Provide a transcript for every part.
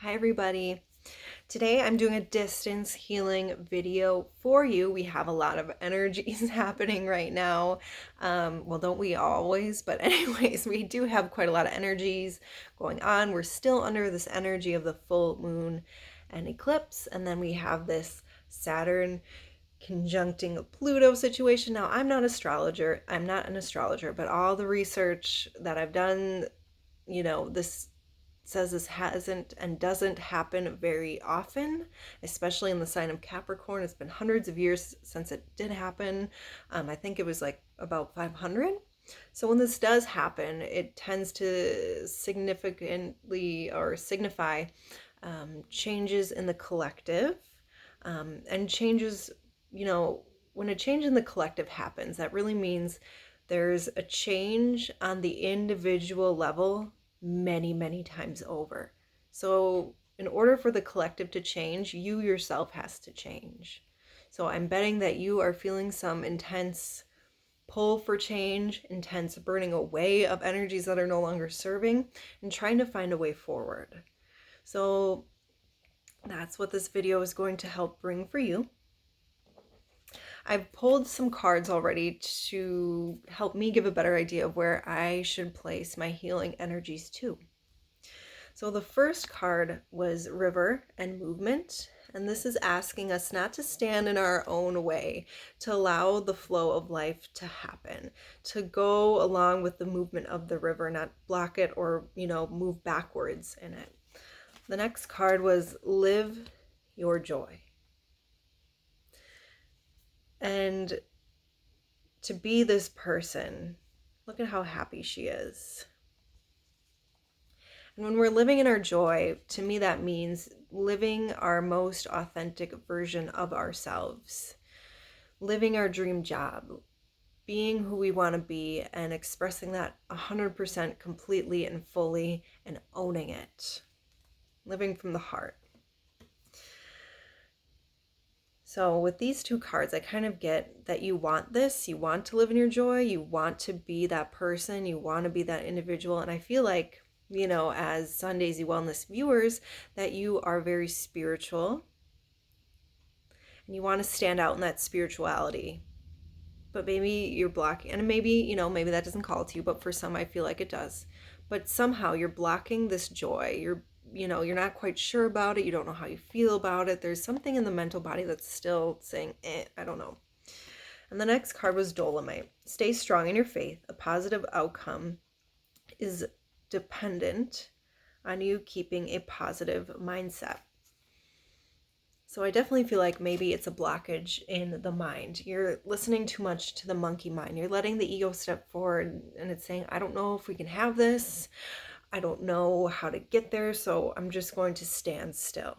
Hi everybody. Today I'm doing a distance healing video for you. We have a lot of energies happening right now. Well, don't we always? But anyways, we do have quite a lot of energies going on. We're still under this energy of the full moon and eclipse. And then we have this Saturn conjuncting Pluto situation. Now, I'm not an astrologer, but all the research that I've done, this says this hasn't and doesn't happen very often, especially in the sign of Capricorn. It's been hundreds of years since it did happen. I think it was like about 500. So when this does happen, it tends to significantly or signify changes in the collective, and changes, when a change in the collective happens, that really means there's a change on the individual level many, many times over. So in order for the collective to change, you yourself has to change. So I'm betting that you are feeling some intense pull for change, intense burning away of energies that are no longer serving, and trying to find a way forward. So that's what this video is going to help bring for you. I've pulled some cards already to help me give a better idea of where I should place my healing energies to. So the first card was River and Movement, and this is asking us not to stand in our own way, to allow the flow of life to happen, to go along with the movement of the river, not block it or, move backwards in it. The next card was Live Your Joy. And to be this person, look at how happy she is. And when we're living in our joy, to me that means living our most authentic version of ourselves, living our dream job, being who we want to be, and expressing that 100% completely and fully, and owning it, living from the heart. So with these two cards, I kind of get that you want this, you want to live in your joy, you want to be that person, you want to be that individual. And I feel like, as Sun Daisy Wellness viewers, that you are very spiritual and you want to stand out in that spirituality. But maybe you're blocking, and maybe that doesn't call to you, but for some I feel like it does. But somehow you're blocking this joy. You're not quite sure about it. You don't know how you feel about it. There's something in the mental body that's still saying, I don't know. And the next card was Dolomite. Stay strong in your faith. A positive outcome is dependent on you keeping a positive mindset. So I definitely feel like maybe it's a blockage in the mind. You're listening too much to the monkey mind. You're letting the ego step forward, and it's saying, I don't know if we can have this. I don't know how to get there, so I'm just going to stand still.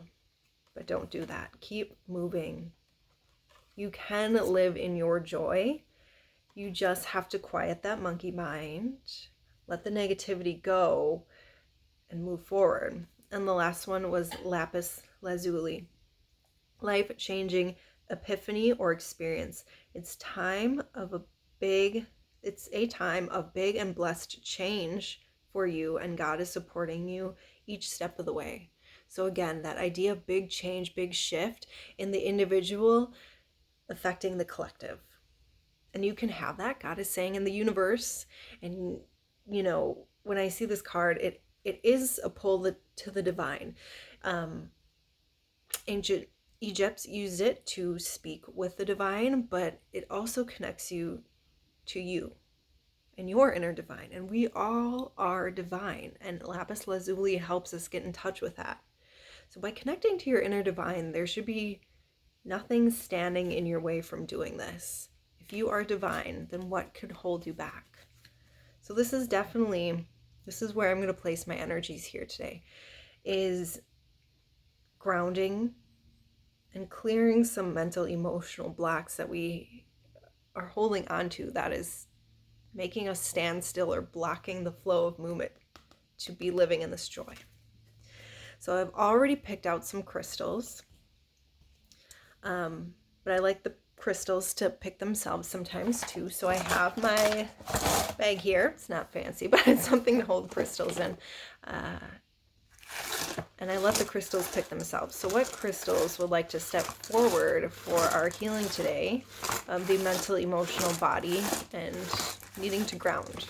But don't do that. Keep moving. You can live in your joy. You just have to quiet that monkey mind, let the negativity go, and move forward. And the last one was Lapis Lazuli. Life-changing epiphany or experience. It's a time of big and blessed change for you, and God is supporting you each step of the way. So again, that idea of big change, big shift in the individual affecting the collective. And you can have that. God is saying in the universe, and when I see this card, it is a pull to the divine. Ancient Egypt used it to speak with the divine, but it also connects you to you and your inner divine. And we all are divine, and Lapis Lazuli helps us get in touch with that. So by connecting to your inner divine, there should be nothing standing in your way from doing this. If you are divine, then what could hold you back? So this is where I'm going to place my energies here today, is grounding and clearing some mental, emotional blocks that we are holding on to, that is making us stand still or blocking the flow of movement to be living in this joy. So I've already picked out some crystals, but I like the crystals to pick themselves sometimes too. So I have my bag here. It's not fancy, but it's something to hold crystals in. and I let the crystals pick themselves. So what crystals would like to step forward for our healing today of the mental, emotional body and needing to ground?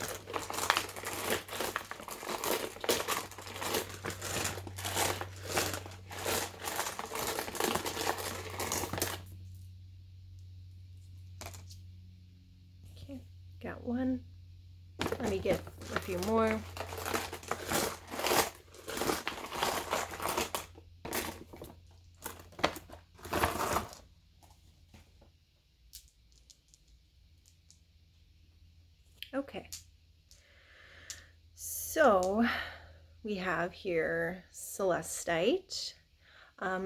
Okay, got one. Let me get a few more. Okay, so we have here Celestite,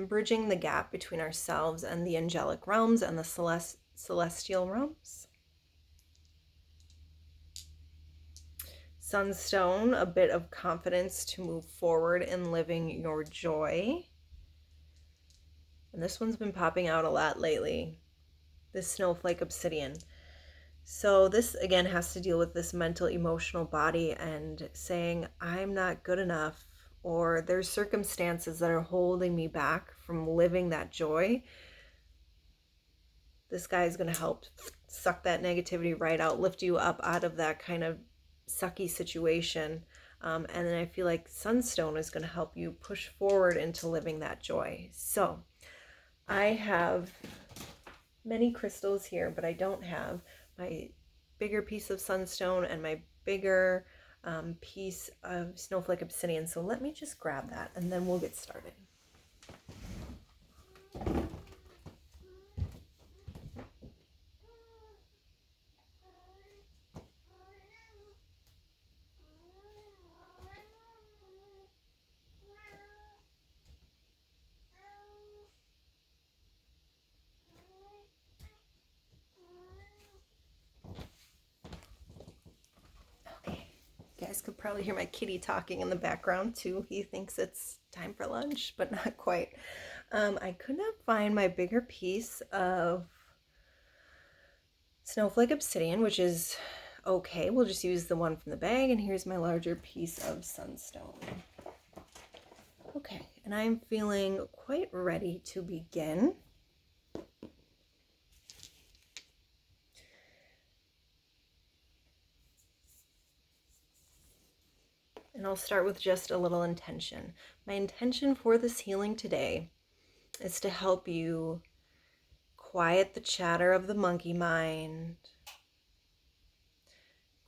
bridging the gap between ourselves and the angelic realms and the celestial realms. Sunstone, a bit of confidence to move forward in living your joy. And this one's been popping out a lot lately, this snowflake obsidian. So this again has to deal with this mental, emotional body and saying, I'm not good enough, or there's circumstances that are holding me back from living that joy. This guy is going to help suck that negativity right out, lift you up out of that kind of sucky situation. And then I feel like Sunstone is going to help you push forward into living that joy. So I have many crystals here, but I don't have my bigger piece of Sunstone and my bigger piece of snowflake obsidian. So let me just grab that and then we'll get started. You guys could probably hear my kitty talking in the background too. He thinks it's time for lunch, but not quite. I could not find my bigger piece of snowflake obsidian, which is okay. We'll just use the one from the bag, and here's my larger piece of sunstone. Okay, and I'm feeling quite ready to begin. And I'll start with just a little intention. My intention for this healing today is to help you quiet the chatter of the monkey mind,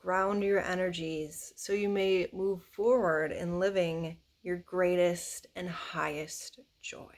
ground your energies so you may move forward in living your greatest and highest joy.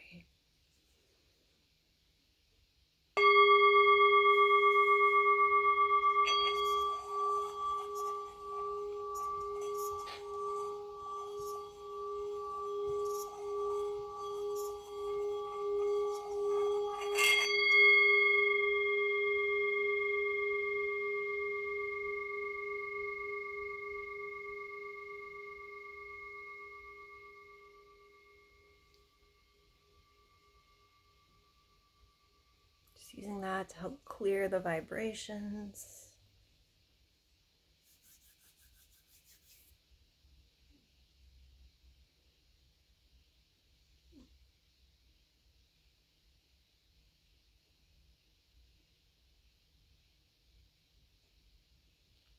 Using that to help clear the vibrations.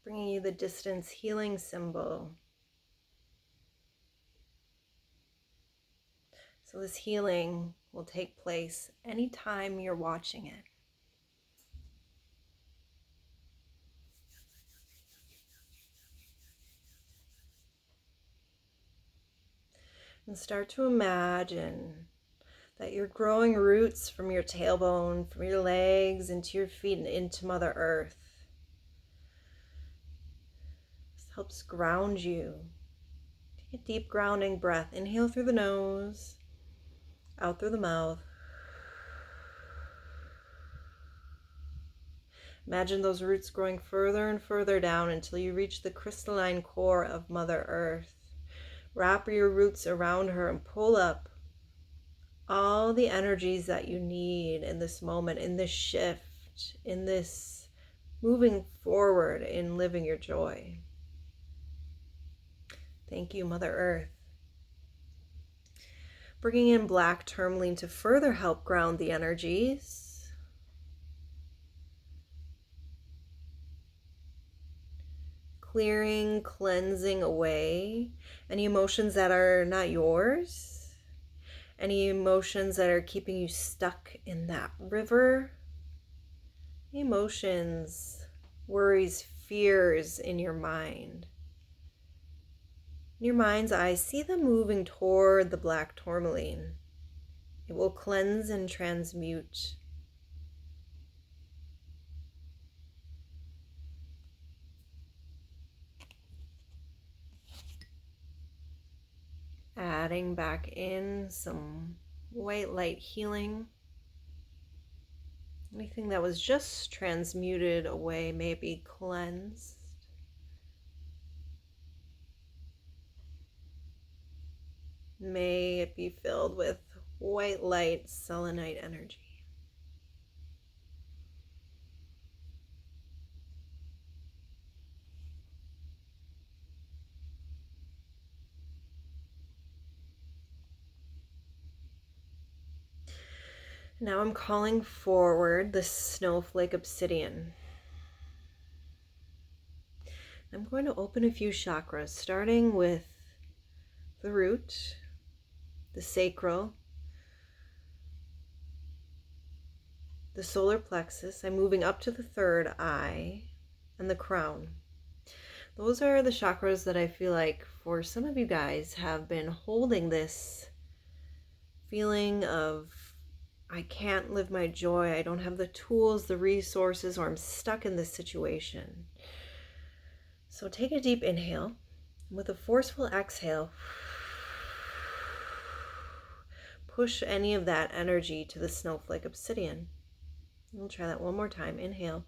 Bringing you the distance healing symbol. So this healing will take place anytime you're watching it. And start to imagine that you're growing roots from your tailbone, from your legs, into your feet, and into Mother Earth. This helps ground you. Take a deep grounding breath. Inhale through the nose, out through the mouth. Imagine those roots growing further and further down until you reach the crystalline core of Mother Earth. Wrap your roots around her and pull up all the energies that you need in this moment, in this shift, in this moving forward in living your joy. Thank you, Mother Earth. Bringing in black tourmaline to further help ground the energies. Clearing, cleansing away any emotions that are not yours, any emotions that are keeping you stuck in that river, emotions, worries, fears in your mind. In your mind's eye, see them moving toward the black tourmaline. It will cleanse and transmute. Adding back in some white light healing. Anything that was just transmuted away may be cleansed. May it be filled with white light, selenite energy. Now I'm calling forward the snowflake obsidian. I'm going to open a few chakras, starting with the root, the sacral, the solar plexus. I'm moving up to the third eye and the crown. Those are the chakras that I feel like for some of you guys have been holding this feeling of, I can't live my joy, I don't have the tools, the resources, or I'm stuck in this situation. So take a deep inhale. With a forceful exhale, push any of that energy to the snowflake obsidian. We'll try that one more time. Inhale.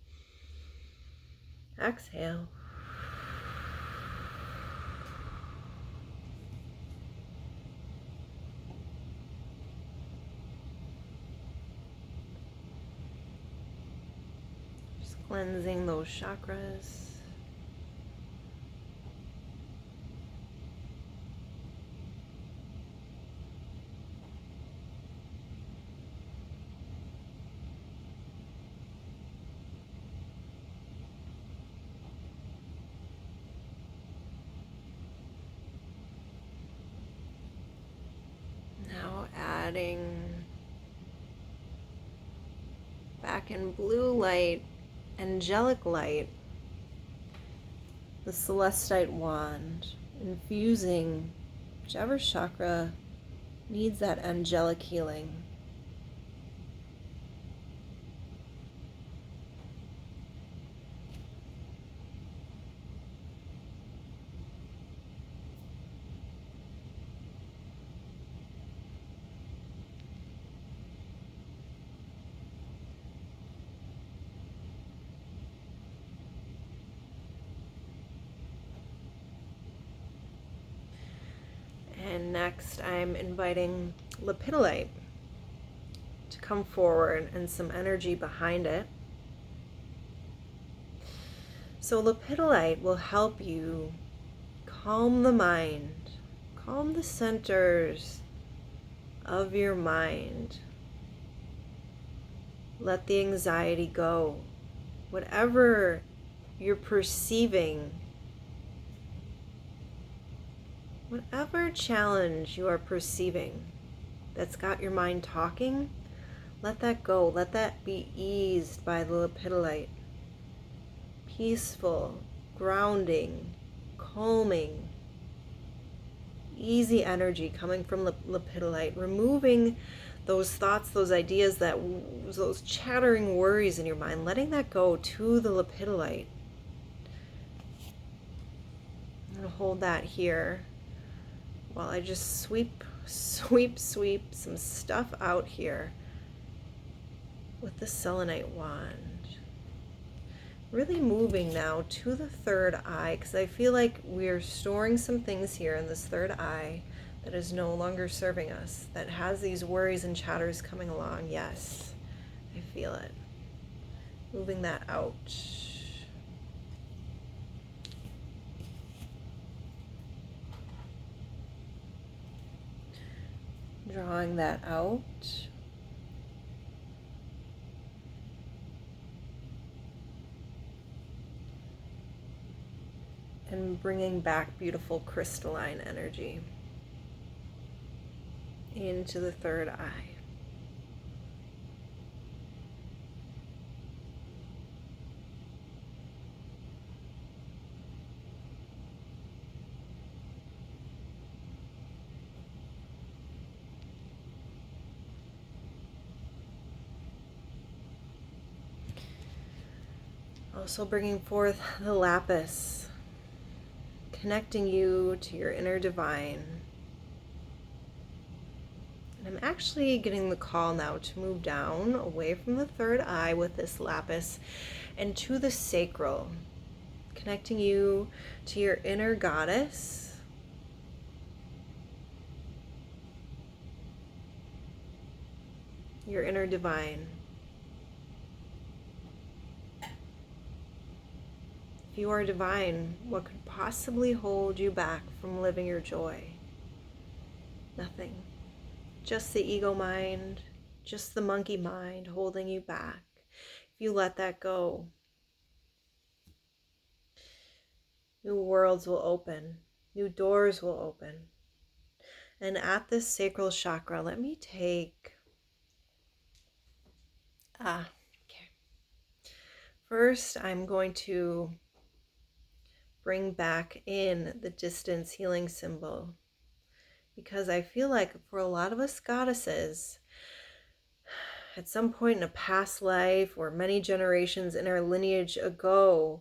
Exhale. Just cleansing those chakras. Now adding back in blue light, angelic light, the celestite wand, infusing whichever chakra needs that angelic healing. And next I'm inviting lepidolite to come forward and some energy behind it. So lepidolite will help you calm the mind, calm the centers of your mind. Let the anxiety go. Whatever you're perceiving, whatever challenge you are perceiving that's got your mind talking, let that go. Let that be eased by the lepidolite. Peaceful, grounding, calming, easy energy coming from lepidolite, removing those thoughts, those ideas, those chattering worries in your mind, letting that go to the lepidolite. I'm going to hold that here while I just sweep some stuff out here with the selenite wand. Really moving now to the third eye, because I feel like we're storing some things here in this third eye that is no longer serving us, that has these worries and chatters coming along. Yes, I feel it. Moving that out. Drawing that out. And bringing back beautiful crystalline energy into the third eye. Also bringing forth the lapis, connecting you to your inner divine. And I'm actually getting the call now to move down away from the third eye with this lapis and to the sacral, connecting you to your inner goddess. Your inner divine. If you are divine, what could possibly hold you back from living your joy? Nothing. Just the ego mind, just the monkey mind holding you back. If you let that go, new worlds will open, new doors will open. And at this sacral chakra, let me take, okay. First, I'm going to bring back in the distance healing symbol, because I feel like for a lot of us goddesses, at some point in a past life or many generations in our lineage ago,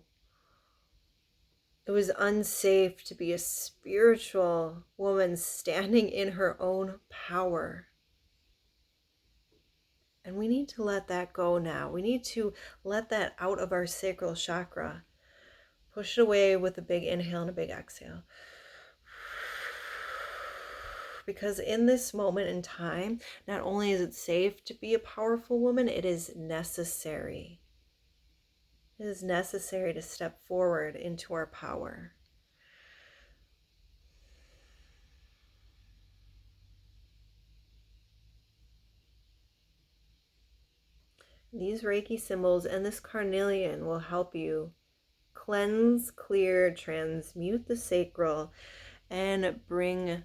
it was unsafe to be a spiritual woman standing in her own power. And we need to let that go now. We need to let that out of our sacral chakra. Push it away with a big inhale and a big exhale. Because in this moment in time, not only is it safe to be a powerful woman, it is necessary. It is necessary to step forward into our power. These Reiki symbols and this carnelian will help you cleanse, clear, transmute the sacral, and bring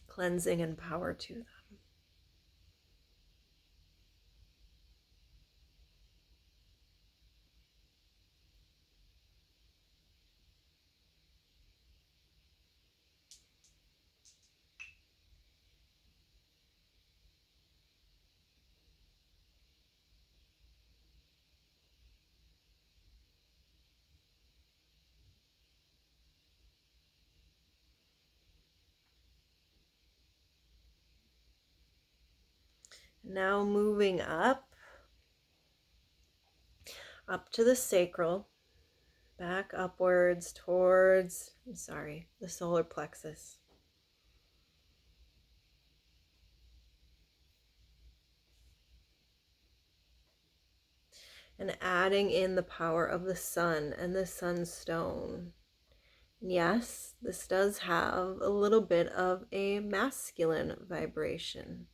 cleansing and power to them. Now moving up to the sacral, back upwards towards, the solar plexus. And adding in the power of the sun and the sunstone. Yes, this does have a little bit of a masculine vibration,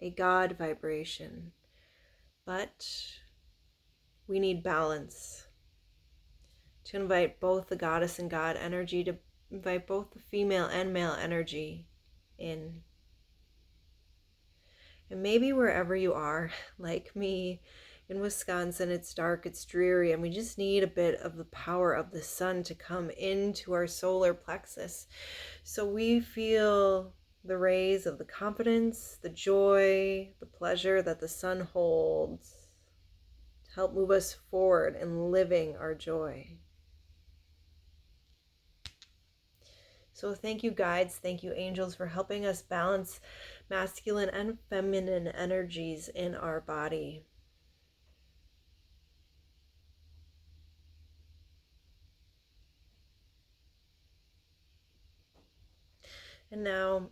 a God vibration, but we need balance to invite both the goddess and God energy, to invite both the female and male energy in. And maybe wherever you are, like me, in Wisconsin, it's dark, it's dreary, and we just need a bit of the power of the sun to come into our solar plexus. So we feel the rays of the confidence, the joy, the pleasure that the sun holds to help move us forward in living our joy. So thank you, guides, thank you, angels, for helping us balance masculine and feminine energies in our body. And now,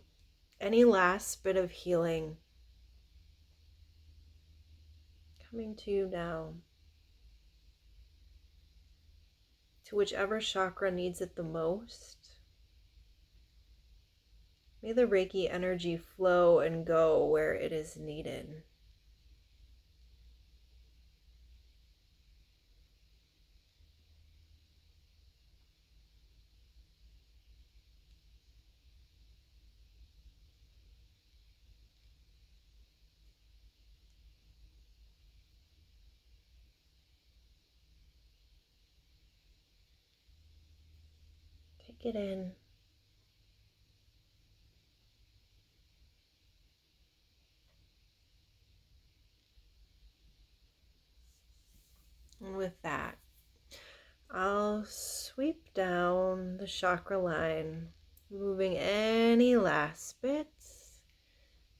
any last bit of healing coming to you now, to whichever chakra needs it the most. May the Reiki energy flow and go where it is needed. Take it in. And with that, I'll sweep down the chakra line, removing any last bits,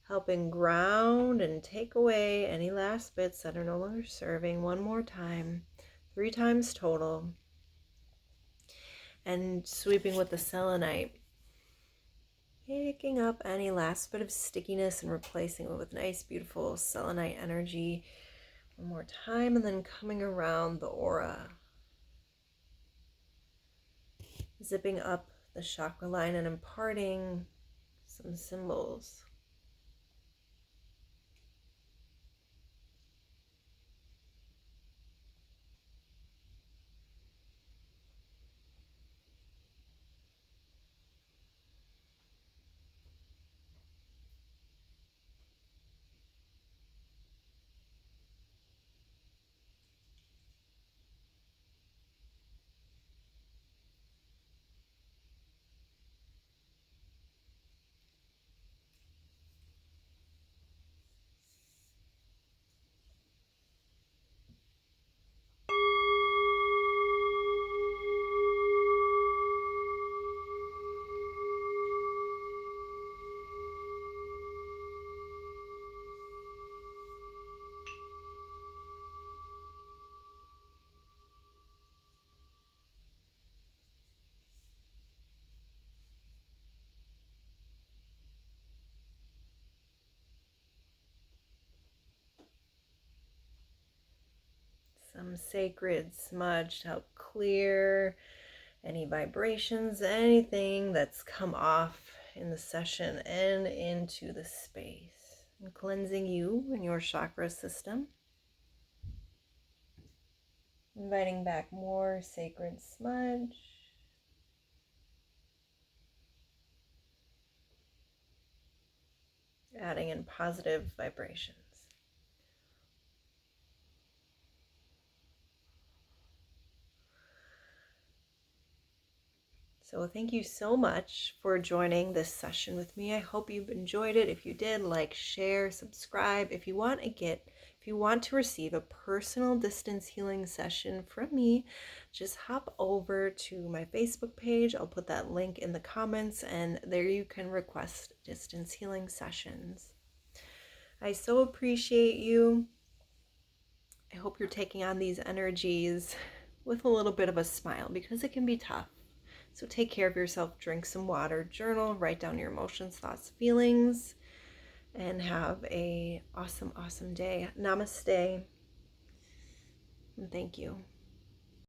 helping ground and take away any last bits that are no longer serving. One more time, 3 times total. And sweeping with the selenite, picking up any last bit of stickiness and replacing it with nice, beautiful selenite energy. One more time, and then coming around the aura, zipping up the chakra line and imparting some symbols. Some sacred smudge to help clear any vibrations, anything that's come off in the session and into the space. And cleansing you and your chakra system. Inviting back more sacred smudge. Adding in positive vibrations. So thank you so much for joining this session with me. I hope you've enjoyed it. If you did, like, share, subscribe. If you want to receive a personal distance healing session from me, just hop over to my Facebook page. I'll put that link in the comments, and there you can request distance healing sessions. I so appreciate you. I hope you're taking on these energies with a little bit of a smile, because it can be tough. So take care of yourself, drink some water, journal, write down your emotions, thoughts, feelings, and have a awesome, awesome day. Namaste, and thank you.